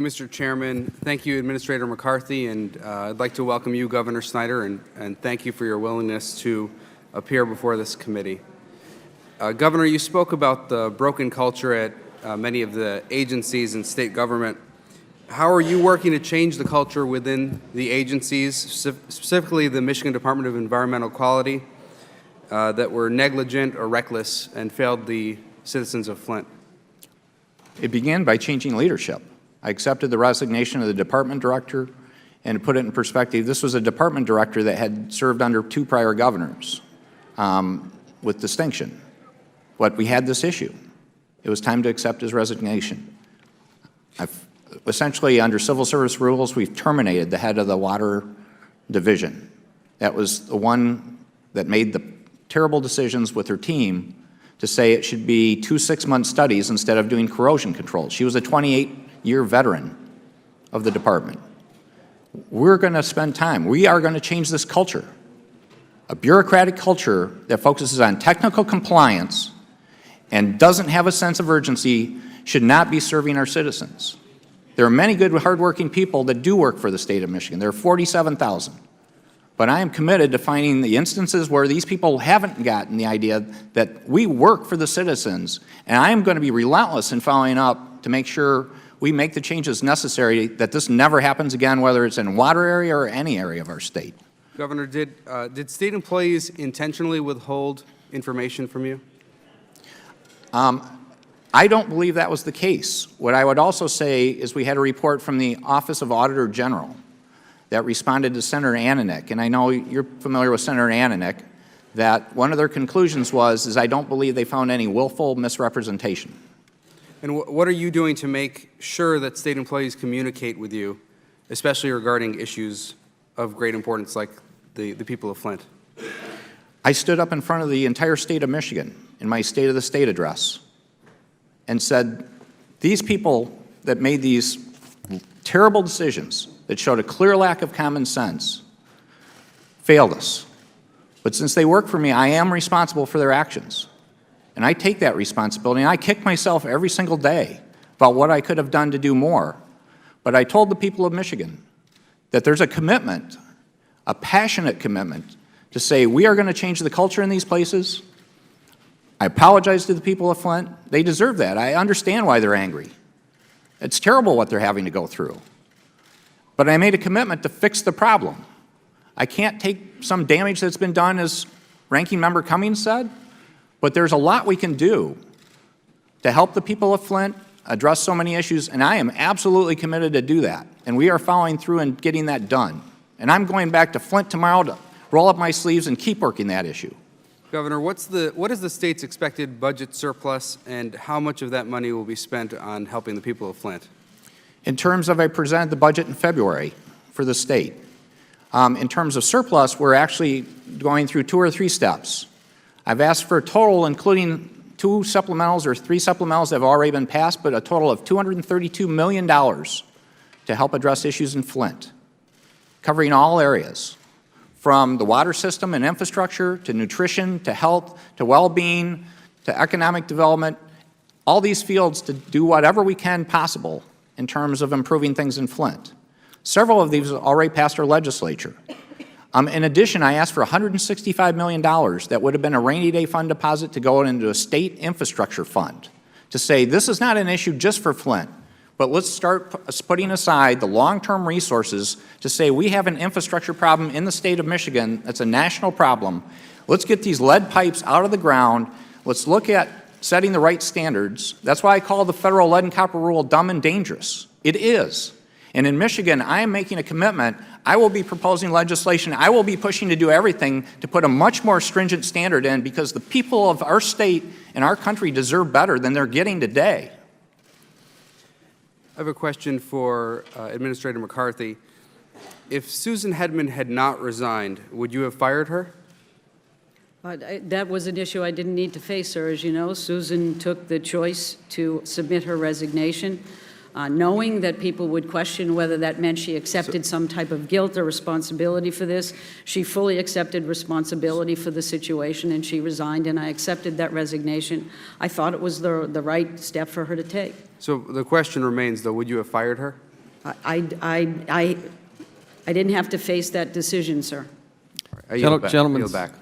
Mr. Chairman. Thank you, Administrator McCarthy, and I'd like to welcome you, Governor Snyder, and thank you for your willingness to appear before this committee. Governor, you spoke about the broken culture at many of the agencies and state government. How are you working to change the culture within the agencies, specifically the Michigan Department of Environmental Quality, that were negligent or reckless and failed the citizens of Flint? It began by changing leadership. I accepted the resignation of the department director, and to put it in perspective, this was a department director that had served under 2 prior governors with distinction. But we had this issue. It was time to accept his resignation. Essentially, under civil service rules, we've terminated the head of the water division. That was the one that made the terrible decisions with her team to say it should be 2 6-month studies instead of doing corrosion control. She was a 28-year veteran of the department. We're going to spend time. We are going to change this culture. A bureaucratic culture that focuses on technical compliance and doesn't have a sense of urgency should not be serving our citizens. There are many good, hardworking people that do work for the state of Michigan. There are 47,000. But I am committed to finding the instances where these people haven't gotten the idea that we work for the citizens, and I am going to be relentless in following up to make sure we make the changes necessary that this never happens again, whether it's in water area or any area of our state. Governor, did state employees intentionally withhold information from you? I don't believe that was the case. What I would also say is we had a report from the Office of Auditor General that responded to Senator Ananek, and I know you're familiar with Senator Ananek, that one of their conclusions was I don't believe they found any willful misrepresentation. And what are you doing to make sure that state employees communicate with you, especially regarding issues of great importance like the people of Flint? I stood up in front of the entire state of Michigan in my State of the State address and said, these people that made these terrible decisions that showed a clear lack of common sense failed us. But since they work for me, I am responsible for their actions. And I take that responsibility, and I kick myself every single day about what I could have done to do more. But I told the people of Michigan that there's a commitment, a passionate commitment, to say we are going to change the culture in these places. I apologize to the people of Flint. They deserve that. I understand why they're angry. It's terrible what they're having to go through. But I made a commitment to fix the problem. I can't take some damage that's been done, as Ranking Member Cummings said, but there's a lot we can do to help the people of Flint address so many issues, and I am absolutely committed to do that. And we are following through and getting that done. And I'm going back to Flint tomorrow to roll up my sleeves and keep working that issue. Governor, what is the state's expected budget surplus, and how much of that money will be spent on helping the people of Flint? In terms of, I presented the budget in February for the state. In terms of surplus, we're actually going through 2 or 3 steps. I've asked for a total, including 2 supplementals or 3 supplementals that have already been passed, but a total of $232 million to help address issues in Flint, covering all areas, from the water system and infrastructure to nutrition to health to well-being to economic development, all these fields to do whatever we can possible in terms of improving things in Flint. Several of these have already passed our legislature. In addition, I asked for $165 million that would have been a rainy day fund deposit to go into a state infrastructure fund to say this is not an issue just for Flint, but let's start putting aside the long-term resources to say we have an infrastructure problem in the state of Michigan that's a national problem. Let's get these lead pipes out of the ground. Let's look at setting the right standards. That's why I call the federal lead and copper rule dumb and dangerous. It is. And in Michigan, I am making a commitment. I will be proposing legislation. I will be pushing to do everything to put a much more stringent standard in, because the people of our state and our country deserve better than they're getting today. I have a question for Administrator McCarthy. If Susan Hedman had not resigned, would you have fired her? That was an issue I didn't need to face, sir. As you know, Susan took the choice to submit her resignation, knowing that people would question whether that meant she accepted some type of guilt or responsibility for this. She fully accepted responsibility for the situation, and she resigned, and I accepted that resignation. I thought it was the right step for her to take. So the question remains, though, would you have fired her? I didn't have to face that decision, sir. I yield back. Gentleman's Yield back.